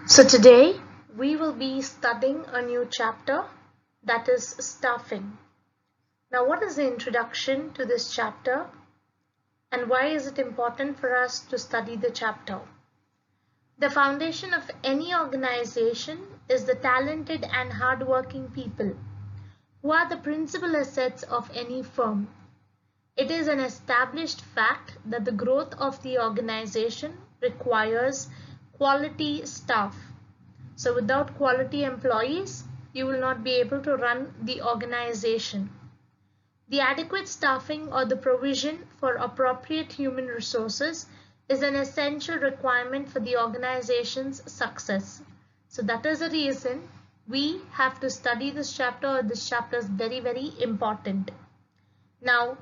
So today we will be studying a new chapter, that is staffing. Now, what is the introduction to this chapter and why is it important for us to study the chapter? The foundation of any organization is the talented and hardworking people who are the principal assets of any firm. It is an established fact that the growth of the organization requires quality staff. So without quality employees, you will not be able to run the organization. The adequate staffing or the provision for appropriate human resources is an essential requirement for the organization's success. So that is the reason we have to study this chapter, or this chapter is very, very important. Now,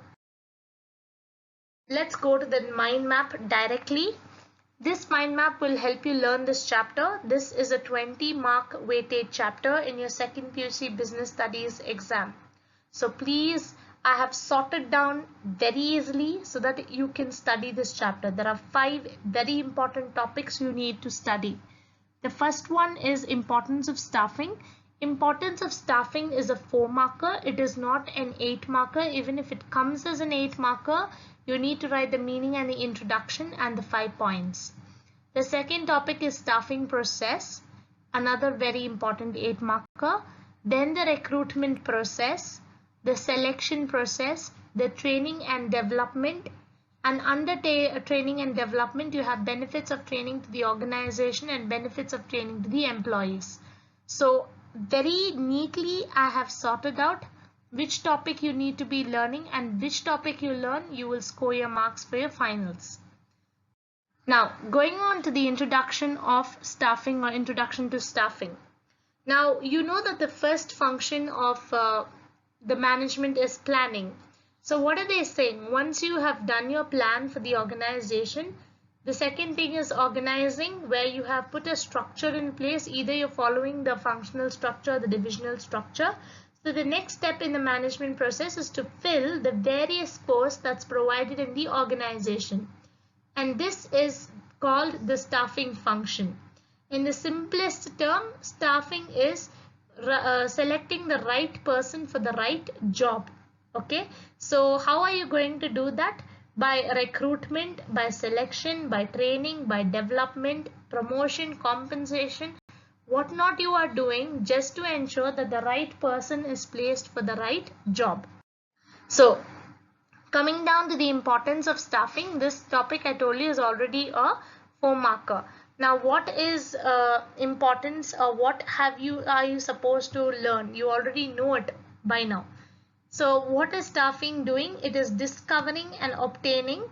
let's go to the mind map directly. This mind map will help you learn this chapter. This is a 20-mark weighted chapter in your second PUC Business Studies exam. So please, I have sorted down very easily so that you can study this chapter. There are 5 very important topics you need to study. The first one is importance of staffing. Importance of staffing is a 4-marker. It is not an 8-marker. Even if it comes as an 8-marker, you need to write the meaning and the introduction and the 5 points. The second topic is staffing process, another very important 8-marker. Then the recruitment process, the selection process, the training and development. And under training and development, you have benefits of training to the organization and benefits of training to the employees. So very neatly I have sorted out which topic you need to be learning, and which topic you learn, you will score your marks for your finals. Now, going on to the introduction of staffing, or introduction to staffing. Now, you know that the first function of the management is planning. So what are they saying? Once you have done your plan for the organization, the second thing is organizing, where you have put a structure in place. Either you're following the functional structure, the divisional structure. So the next step in the management process is to fill the various posts that's provided in the organization. And this is called the staffing function. In the simplest term, staffing is selecting the right person for the right job. Okay, so how are you going to do that? By recruitment, by selection, by training, by development, promotion, compensation, what not you are doing just to ensure that the right person is placed for the right job. So coming down to the importance of staffing, this topic I told you is already a 4-marker. Now what is importance, or what are you supposed to learn? You already know it by now. So what is staffing doing? It is discovering and obtaining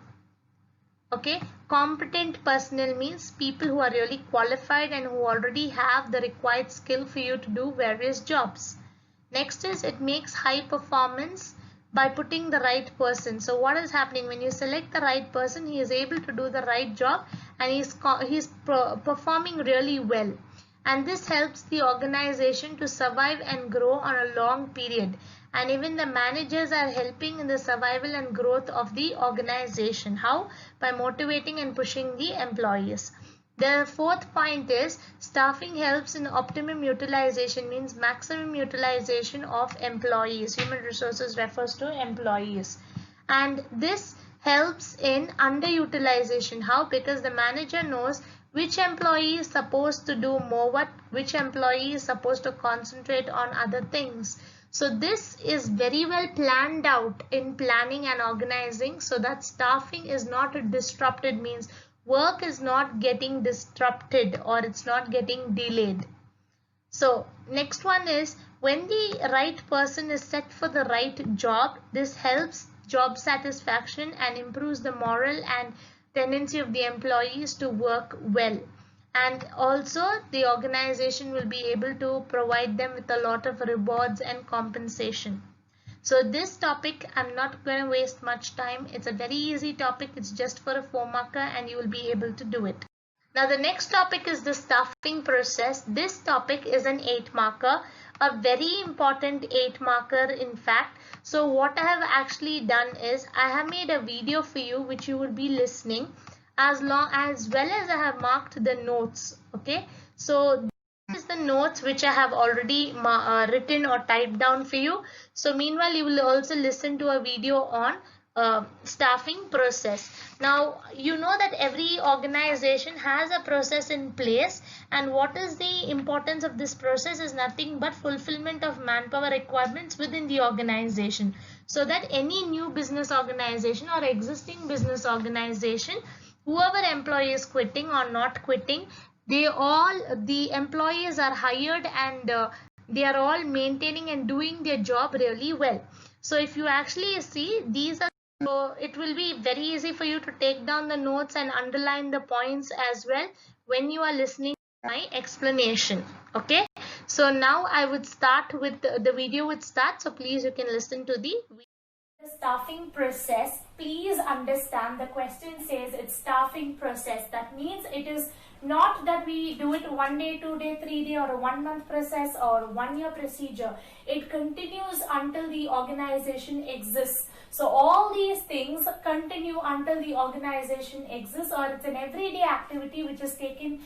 competent personnel, means people who are really qualified and who already have the required skill for you to do various jobs. Next is it makes high performance by putting the right person. So what is happening when you select the right person? He is able to do the right job and he's performing really well. And this helps the organization to survive and grow on a long period. And even the managers are helping in the survival and growth of the organization. How? By motivating and pushing the employees. The fourth point is staffing helps in optimum utilization, means maximum utilization of employees. Human resources refers to employees. And this helps in underutilization. How? Because the manager knows which employee is supposed to do more work, which employee is supposed to concentrate on other things. So this is very well planned out in planning and organizing, so that staffing is not disrupted, means work is not getting disrupted or it's not getting delayed. So next one is when the right person is set for the right job, this helps job satisfaction and improves the moral and tendency of the employees to work well. And also the organization will be able to provide them with a lot of rewards and compensation. So this topic, I'm not going to waste much time. It's a very easy topic. It's just for a 4-marker and you will be able to do it. Now the next topic is the staffing process. This topic is an 8-marker, a very important 8-marker in fact. So what I have actually done is I have made a video for you which you will be listening. as well as I have marked the notes. Okay, so this is the notes which I have already written or typed down for you. So meanwhile you will also listen to a video on staffing process. Now you know that every organization has a process in place, and what is the importance of this process is nothing but fulfillment of manpower requirements within the organization, so that any new business organization or existing business organization, whoever employee is quitting or not quitting, the employees are hired, and they are all maintaining and doing their job really well. So if you actually see, these are, so it will be very easy for you to take down the notes and underline the points as well when you are listening to my explanation. Okay, so now I would start with the video would start, so please you can listen to the staffing process. Please understand, the question says it's staffing process. That means it is not that we do it 1 day, 2 day, 3 day, or a 1 month process or 1 year procedure. It continues until the organization exists. So all these things continue until the organization exists, or it's an everyday activity which is taken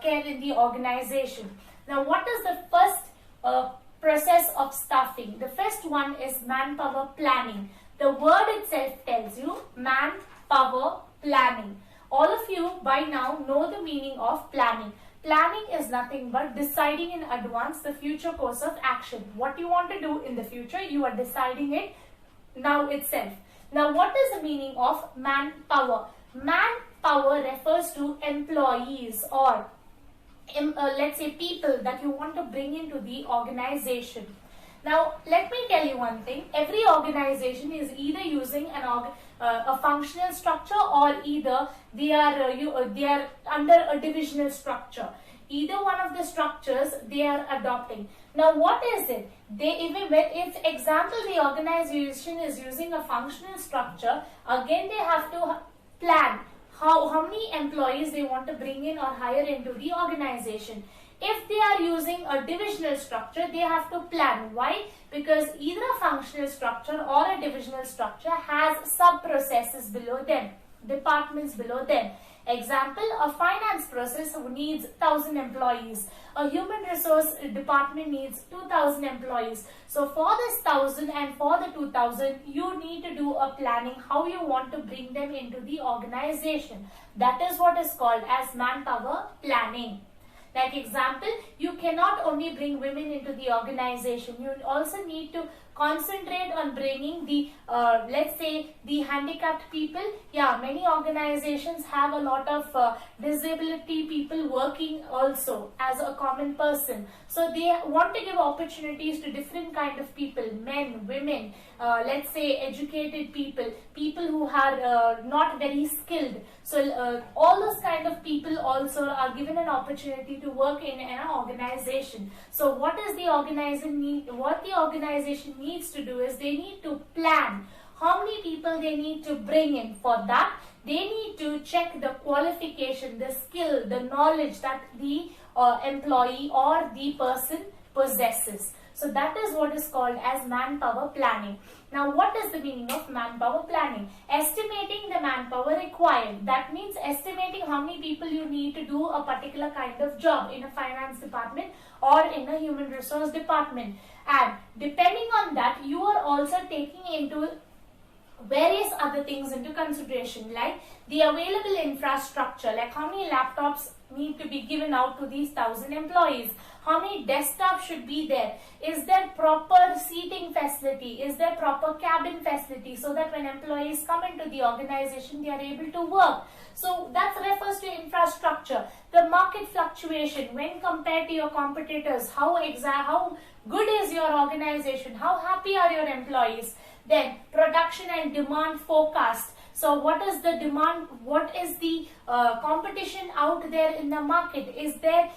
care in the organization. Now what is the first process of staffing? The first one is manpower planning. The word itself tells you manpower planning. All of you by now know the meaning of planning. Planning is nothing but deciding in advance the future course of action. What you want to do in the future, you are deciding it now itself. Now what is the meaning of manpower? Manpower refers to employees, or let's say people that you want to bring into the organization. Now let me tell you one thing, every organization is either using a functional structure, or either they are under a divisional structure. Either one of the structures they are adopting. Now what is it? If example the organization is using a functional structure, again they have to plan how many employees they want to bring in or hire into the organization. If they are using a divisional structure, they have to plan. Why? Because either a functional structure or a divisional structure has sub-processes below them, departments below them. Example, a finance process needs 1,000 employees. A human resource department needs 2,000 employees. So for this 1,000 and for the 2,000, you need to do a planning how you want to bring them into the organization. That is what is called as manpower planning. Like example, you cannot only bring women into the organization. You also need to concentrate on bringing the let's say the handicapped people. Yeah, many organizations have a lot of disability people working also as a common person. So they want to give opportunities to different kind of people, men, women, let's say educated people, people who are not very skilled. So all those kind of people also are given an opportunity to work in an organization. So what is the organization need? What the organization needs to do is they need to plan how many people they need to bring in. For that, they need to check the qualification, the skill, the knowledge that the employee or the person possesses. So that is what is called as manpower planning. Now what is the meaning of manpower planning? Estimating the manpower required. That means estimating how many people you need to do a particular kind of job in a finance department or in a human resource department. And depending on that, you are also taking into various other things into consideration, like the available infrastructure, like how many laptops need to be given out to these 1,000 employees, how many desktops should be there, is there proper seating facility, is there proper cabin facility, so that when employees come into the organization they are able to work. So that refers to infrastructure. The market fluctuation when compared to your competitors, how good is your organization, how happy are your employees. Then production and demand forecast. So what is the demand, what is the competition out there in the market? Is there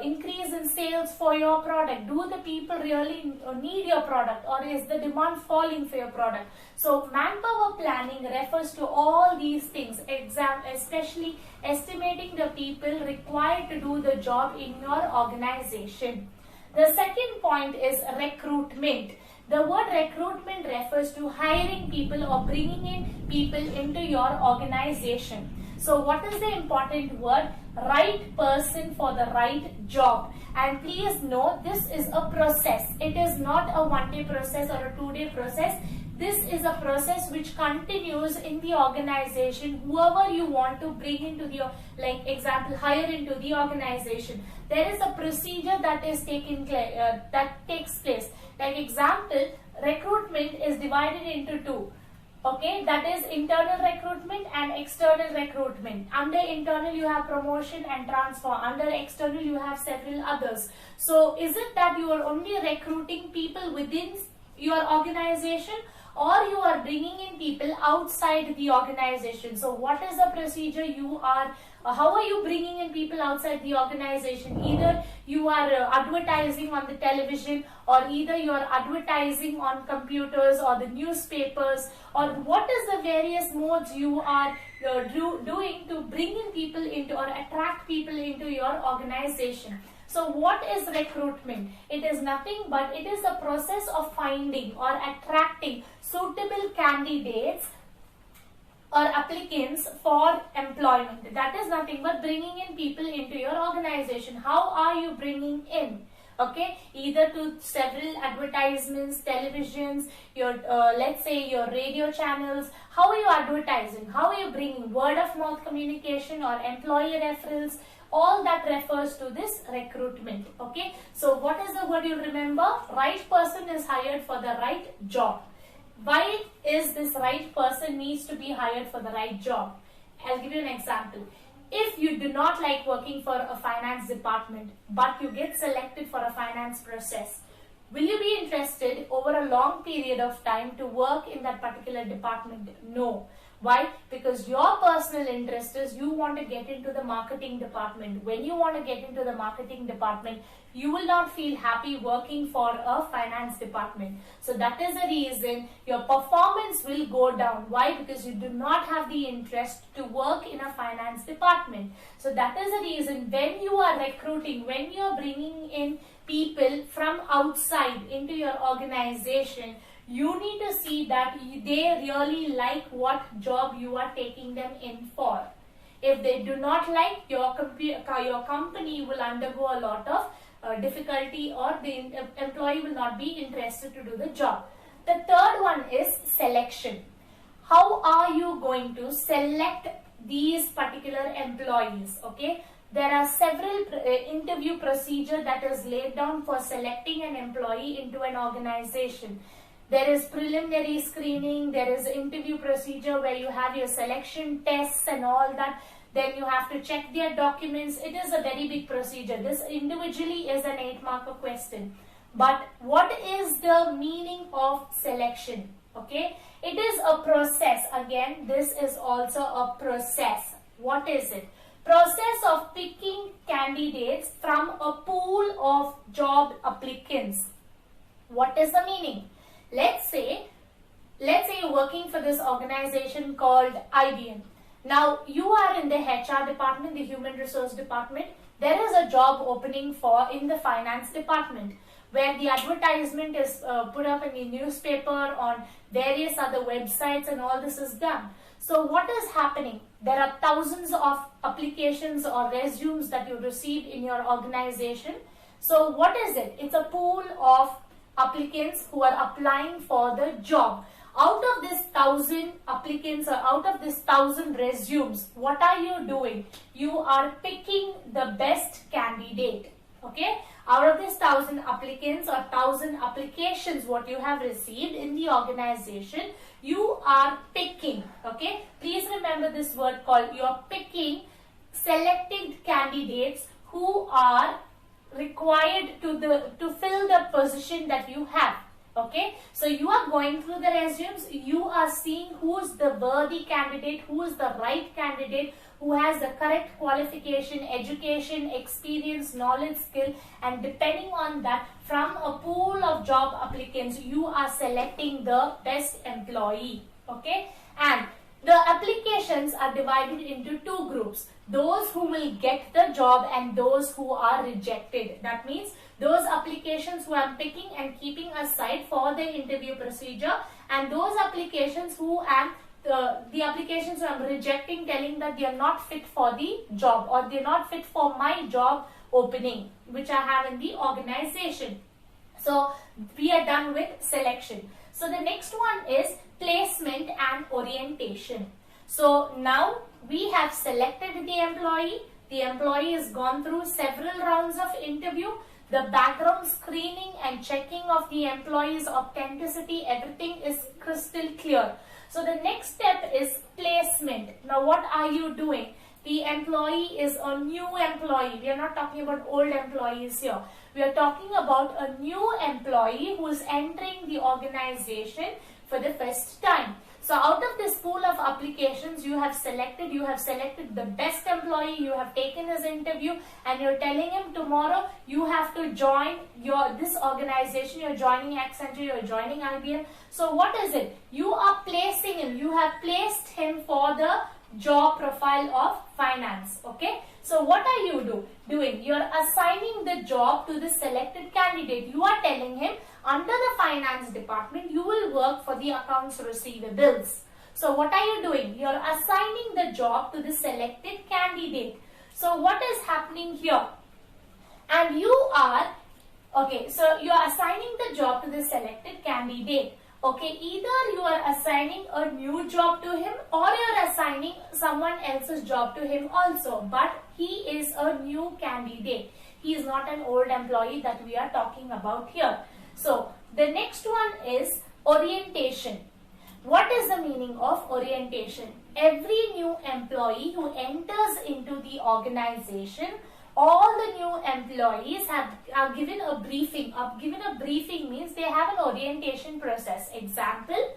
increase in sales for your product? Do the people really need your product, or is the demand falling for your product? So manpower planning refers to all these things, especially estimating the people required to do the job in your organization. The second point is recruitment. The word recruitment refers to hiring people or bringing in people into your organization. So what is the important word? Right person for the right job. And please know, this is a process. It is not a one-day process or a two-day process. This is a process which continues in the organization. Whoever you want to bring into the, like example, hire into the organization, there is a procedure that is that takes place. Like example, recruitment is divided into two. Okay, that is internal recruitment and external recruitment. Under internal you have promotion and transfer. Under external you have several others. So is it that you are only recruiting people within your organization, or you are bringing in people outside the organization? So what is the procedure you are, how are you bringing in people outside the organization? Either you are advertising on the television, or either you are advertising on computers or the newspapers, or what is the various modes you are doing to bring in people into or attract people into your organization. So what is recruitment? It is nothing but it is a process of finding or attracting suitable candidates or applicants for employment. That is nothing but bringing in people into your organization. How are you bringing in? Okay, either to several advertisements, televisions, your let's say your radio channels. How are you advertising? How are you bringing word of mouth communication or employee referrals? All that refers to this recruitment. Okay, so what is the word you remember? Right person is hired for the right job. Why is this right person needs to be hired for the right job? I'll give you an example. If you do not like working for a finance department, but you get selected for a finance process, will you be interested over a long period of time to work in that particular department? No. Why? Because your personal interest is you want to get into the marketing department. When you want to get into the marketing department, you will not feel happy working for a finance department. So that is the reason your performance will go down. Why? Because you do not have the interest to work in a finance department. So that is the reason when you are recruiting, when you are bringing in people from outside into your organization, you need to see that they really like what job you are taking them in for. If they do not like, your company will undergo a lot of difficulty, or the employee will not be interested to do the job. The third one is selection. How are you going to select these particular employees? Okay, there are several interview procedure that is laid down for selecting an employee into an organization. There is preliminary screening, there is interview procedure where you have your selection tests and all that. Then you have to check their documents. It is a very big procedure. This individually is an 8-marker question. But what is the meaning of selection? Okay, it is a process. Again, this is also a process. What is it? Process of picking candidates from a pool of job applicants. What is the meaning? Let's say you're working for this organization called IBM. Now you are in the HR department, the human resource department. There is a job opening in the finance department, where the advertisement is put up in the newspaper, on various other websites, and all this is done. So what is happening? There are thousands of applications or resumes that you receive in your organization. So what is it? It's a pool of applicants who are applying for the job. Out of this 1,000 applicants, or out of this 1,000 resumes, what are you doing? You are picking the best candidate. Okay, out of this 1,000 applicants or 1,000 applications what you have received in the organization, you are picking. Okay, please remember this word called, you are picking selected candidates who are required to fill the position that you have. Okay, so you are going through the resumes, you are seeing who is the worthy candidate, who is the right candidate, who has the correct qualification, education, experience, knowledge, skill, and depending on that, from a pool of job applicants, you are selecting the best employee. Okay, and the applications are divided into two groups: those who will get the job and those who are rejected. That means those applications who I am picking and keeping aside for the interview procedure, and those applications who I am the applications I'm rejecting, telling that they are not fit for the job or they're not fit for my job opening which I have in the organization. So we are done with selection. So the next one is placement and orientation. So now we have selected the employee. The employee has gone through several rounds of interview. The background screening and checking of the employee's authenticity, everything is crystal clear. So the next step is placement. Now what are you doing? The employee is a new employee. We are not talking about old employees here. We are talking about a new employee who is entering the organization for the first time. So out of this pool of applications you have selected the best employee, you have taken his interview and you're telling him tomorrow you have to join this organization, you're joining Accenture, you're joining IBM. So what is it? You are placing him, you have placed him for the job profile of finance. Okay. So what are you doing? You're assigning the job to the selected candidate. You are telling him under the finance department, you will work for the accounts receivables. So what are you doing? You're assigning the job to the selected candidate. So what is happening here? And you are, okay, so you're assigning the job to the selected candidate. Okay, either you are assigning a new job to him or you are assigning someone else's job to him also. But he is a new candidate. He is not an old employee that we are talking about here. So the next one is orientation. What is the meaning of orientation? Every new employee who enters into the organization, all the new employees are given a briefing. Given a briefing means they have an orientation process. Example,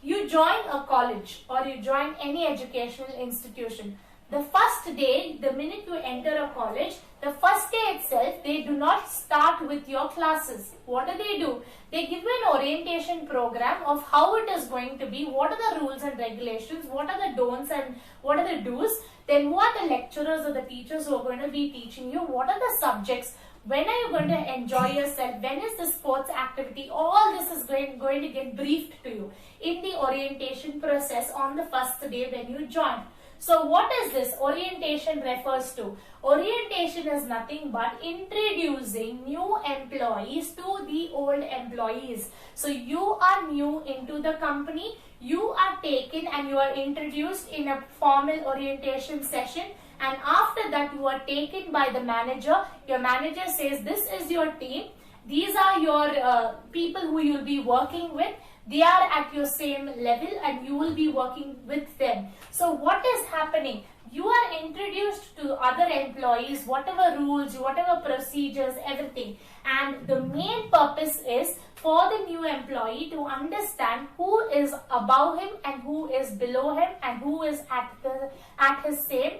you join a college or you join any educational institution. The first day, the minute you enter a college, the first day itself, they do not start with your classes. What do? They give you an orientation program of how it is going to be, what are the rules and regulations, what are the don'ts and what are the do's. Then who are the lecturers or the teachers who are going to be teaching you, what are the subjects, when are you going to enjoy yourself, when is the sports activity, all this is going to get briefed to you in the orientation process on the first day when you join. So what is this? Orientation refers to. Orientation is nothing but introducing new employees to the old employees. So you are new into the company, you are taken and you are introduced in a formal orientation session, and after that you are taken by the manager. Your manager says this is your team, these are your people who you will be working with. They are at your same level and you will be working with them. So what is happening? You are introduced to other employees, whatever rules, whatever procedures, everything. And the main purpose is for the new employee to understand who is above him and who is below him and who is at his same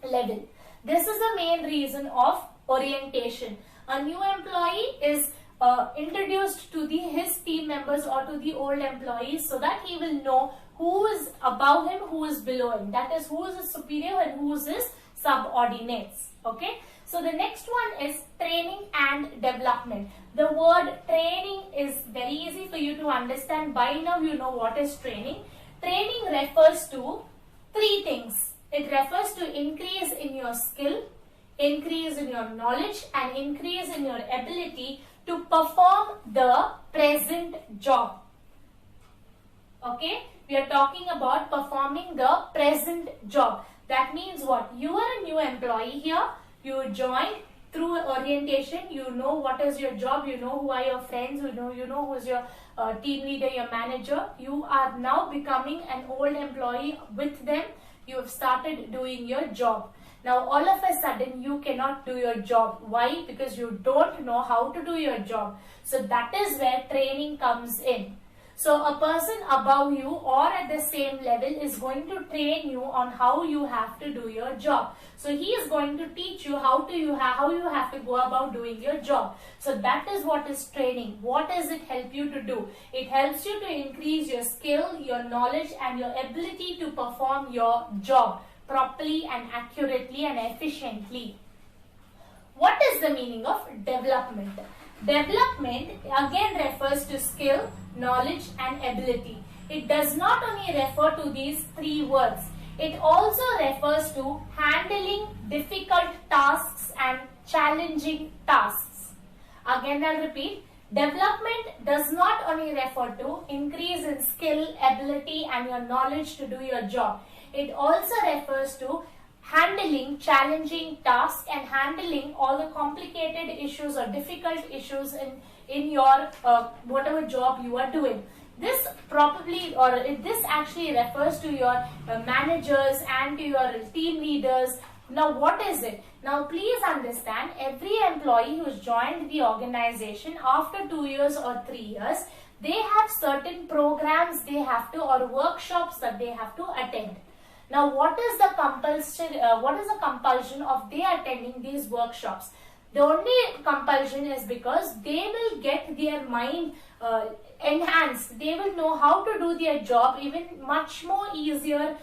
level. This is the main reason of orientation. A new employee is introduced to his team members or to the old employees so that he will know who is above him, who is below him. That is, who is his superior and who is his subordinates. Okay. So the next one is training and development. The word training is very easy for you to understand. By now you know what is training. Training refers to three things. It refers to increase in your skill, increase in your knowledge, and increase in your ability to perform the present job. Okay, we are talking about performing the present job. That means what? You are a new employee here. You joined through orientation. You know what is your job. You know who are your friends. You know who is your team leader, your manager. You are now becoming an old employee with them. You have started doing your job. Now all of a sudden you cannot do your job. Why? Because you don't know how to do your job. So that is where training comes in. So a person above you or at the same level is going to train you on how you have to do your job. So he is going to teach you how you have to go about doing your job. So that is what is training. What does it help you to do? It helps you to increase your skill, your knowledge and your ability to perform your job properly and accurately and efficiently. What is the meaning of development? Development again refers to skill, knowledge and ability. it does not only refer to these three words. It also refers to handling difficult tasks and challenging tasks. Again, I'll repeat. Development does not only refer to increase in skill, ability and your knowledge to do your job. It also refers to handling challenging tasks and handling all the complicated issues or difficult issues in your whatever job you are doing. This probably or this actually refers to your managers and to your team leaders. Now what is it? Now please understand, every employee who's joined the organization after 2 years or 3 years, they have certain programs they have to or workshops that they have to attend. Now what is the compulsion of they attending these workshops? The only compulsion is because they will get their mind enhanced. They will know how to do their job even much more easier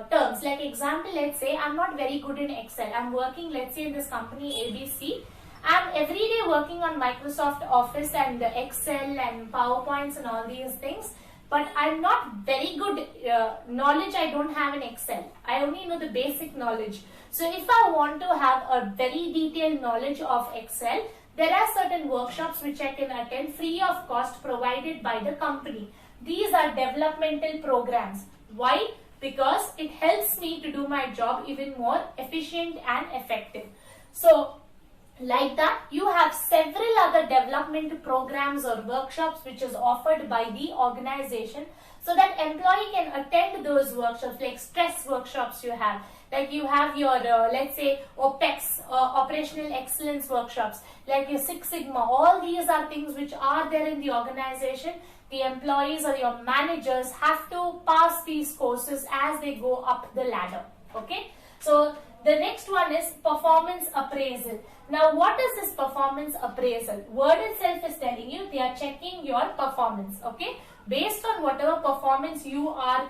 terms. Like example, let's say I'm not very good in Excel. I'm working, let's say, in this company ABC. I'm every day working on Microsoft Office and Excel and PowerPoints and all these things. But I'm not very good knowledge I don't have in Excel. I only know the basic knowledge. So if I want to have a very detailed knowledge of Excel, there are certain workshops which I can attend free of cost provided by the company. These are developmental programs. Why? Because it helps me to do my job even more efficient and effective. So like that, you have several other development programs or workshops which is offered by the organization, so that employee can attend those workshops, like stress workshops you have. Like you have your, let's say, OPEX, Operational Excellence workshops, like your Six Sigma. All these are things which are there in the organization. The employees or your managers have to pass these courses as they go up the ladder. Okay. So the next one is performance appraisal. Now what is this performance appraisal? Word itself is telling you they are checking your performance. Okay. Based on whatever performance you are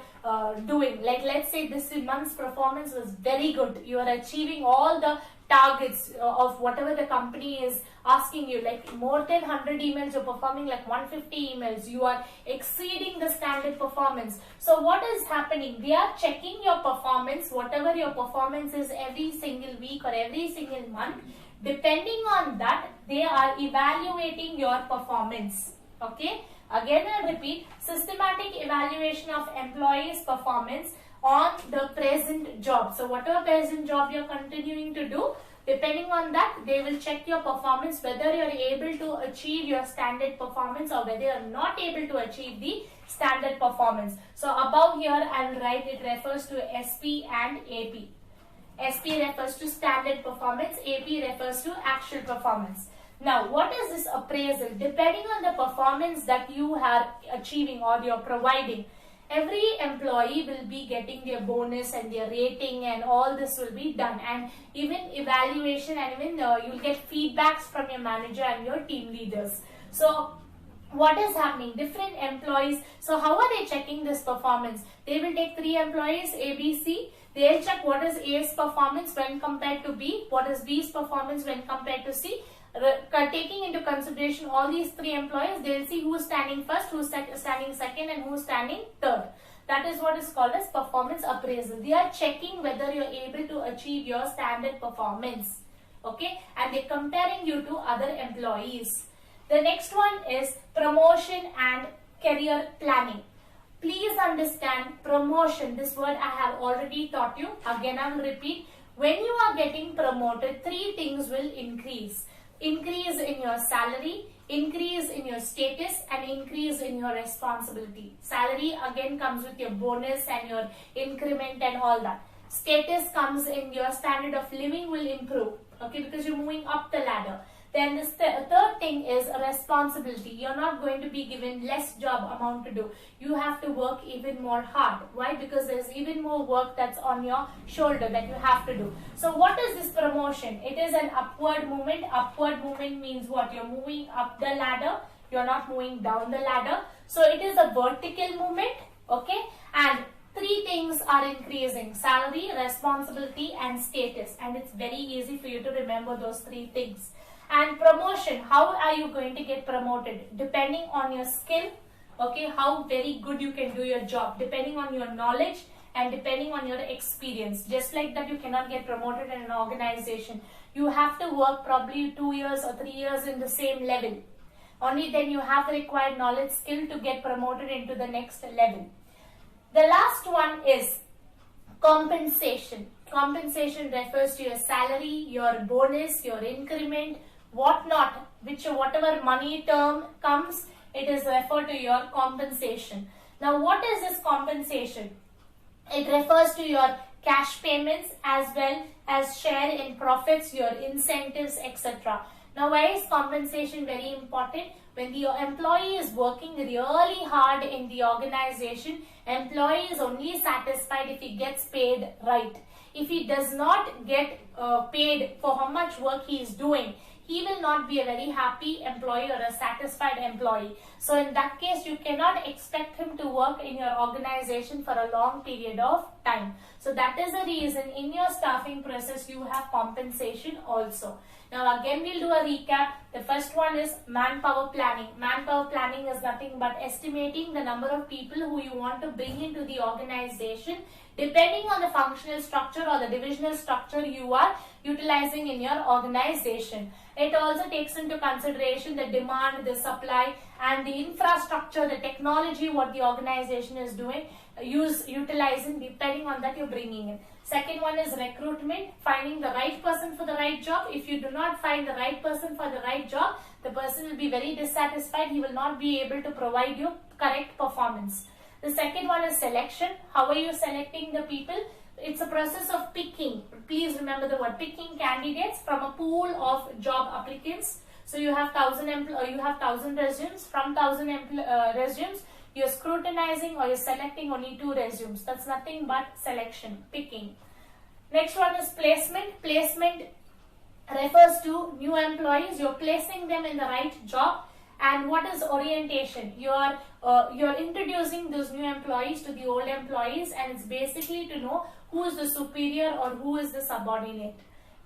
doing, like let's say this month's performance was very good, you are achieving all the targets of whatever the company is asking you, like more than 100 emails, you're performing like 150 emails, you are exceeding the standard performance. So what is happening? They are checking your performance, whatever your performance is every single week or every single month. Depending on that, they are evaluating your performance. Okay. Again, I repeat, systematic evaluation of employees' performance on the present job. So whatever present job you're continuing to do, depending on that, they will check your performance, whether you're able to achieve your standard performance or whether you're not able to achieve the standard performance. So above here, I will write it refers to SP and AP. SP refers to standard performance, AP refers to actual performance. Now, what is this appraisal? Depending on the performance that you are achieving or you're providing, every employee will be getting their bonus and their rating, and all this will be done. And even evaluation, and even you'll get feedbacks from your manager and your team leaders. So what is happening? Different employees. So how are they checking this performance? They will take 3 employees, A, B, C. They'll check what is A's performance when compared to B, what is B's performance when compared to C. Taking into consideration all these 3 employees, they will see who is standing first, who is standing second, and who is standing third. That is what is called as performance appraisal. They are checking whether you are able to achieve your standard performance. Okay, and they are comparing you to other employees. The next one is promotion and career planning. Please understand promotion. This word I have already taught you. Again, I will repeat. When you are getting promoted, 3 things will increase. Increase in your salary, increase in your status, and increase in your responsibility. Salary again comes with your bonus and your increment and all that. Status comes in your standard of living will improve, okay, because you're moving up the ladder. Then the third thing is a responsibility. You're not going to be given less job amount to do. You have to work even more hard. Why? Because there's even more work that's on your shoulder that you have to do. So what is this promotion? It is an upward movement. Upward movement means what? You're moving up the ladder. You're not moving down the ladder. So it is a vertical movement. Okay. And 3 things are increasing: salary, responsibility, and status. And it's very easy for you to remember those 3 things. And promotion, how are you going to get promoted? Depending on your skill, Okay, how very good you can do your job depending on your knowledge and depending on your experience. Just like that, you cannot get promoted in an organization. You have to work probably 2 years or 3 years in the same level. Only then you have the required knowledge, skill to get promoted into the next level. The last one is compensation. Compensation refers to your salary, your bonus, your increment, whatnot, whatever money term comes, it is referred to your compensation. Now, what is this compensation? It refers to your cash payments as well as share in profits, your incentives, etc. Now, why is compensation very important? When the employee is working really hard in the organization, employee is only satisfied if he gets paid right. If he does not get paid for how much work he is doing, he will not be a very happy employee or a satisfied employee. So in that case, you cannot expect him to work in your organization for a long period of time. So that is the reason in your staffing process, you have compensation also. Now again, we'll do a recap. The first one is manpower planning. Manpower planning is nothing but estimating the number of people who you want to bring into the organization depending on the functional structure or the divisional structure you are utilizing in your organization. It also takes into consideration the demand, the supply, and the infrastructure, the technology, what the organization is doing, utilizing. Depending on that, you're bringing in. Second one is recruitment, finding the right person for the right job. If you do not find the right person for the right job, the person will be very dissatisfied. He will not be able to provide you correct performance. The second one is selection. How are you selecting the people? It's a process of picking. Please remember the word picking candidates from a pool of job applicants. So you have 1,000 resumes. From 1,000 resumes, you're scrutinizing or you're selecting only 2 resumes. That's nothing but selection, picking. Next one is placement. Placement refers to new employees. You're placing them in the right job. And what is orientation? You're introducing those new employees to the old employees, and it's basically to know who is the superior or who is the subordinate.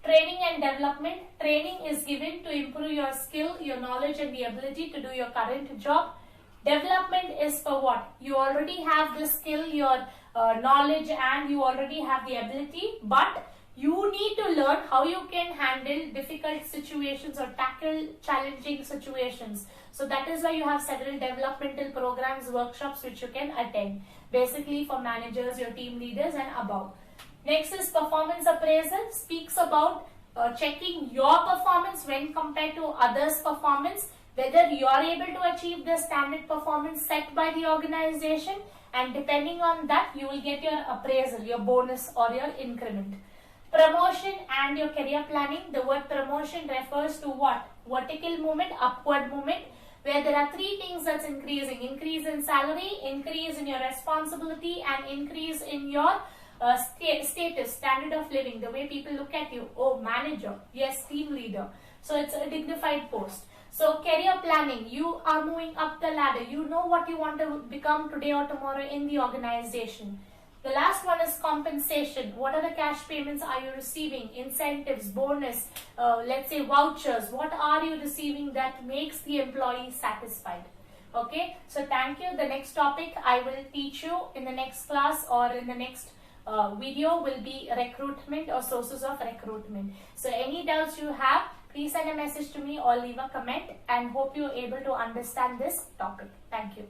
Training and development. Training is given to improve your skill, your knowledge, and the ability to do your current job. Development is for what? You already have the skill, your knowledge, and you already have the ability, but you need to learn how you can handle difficult situations or tackle challenging situations. So that is why you have several developmental programs, workshops which you can attend. Basically for managers, your team leaders and above. Next is performance appraisal. Speaks about checking your performance when compared to others' performance. Whether you are able to achieve the standard performance set by the organization, and depending on that, you will get your appraisal, your bonus or your increment. Promotion and your career planning. The word promotion refers to what? Vertical movement, upward movement, where there are 3 things that's increasing. Increase in salary, increase in your responsibility, and increase in your status, standard of living, the way people look at you. Oh, manager. Yes, team leader. So it's a dignified post. So career planning, you are moving up the ladder. You know what you want to become today or tomorrow in the organization. The last one is compensation. What are the cash payments are you receiving? Incentives, bonus, let's say vouchers. What are you receiving that makes the employee satisfied? Okay, so thank you. The next topic I will teach you in the next class or in the next video will be recruitment or sources of recruitment. So any doubts you have, please send a message to me or leave a comment, and hope you're able to understand this topic. Thank you.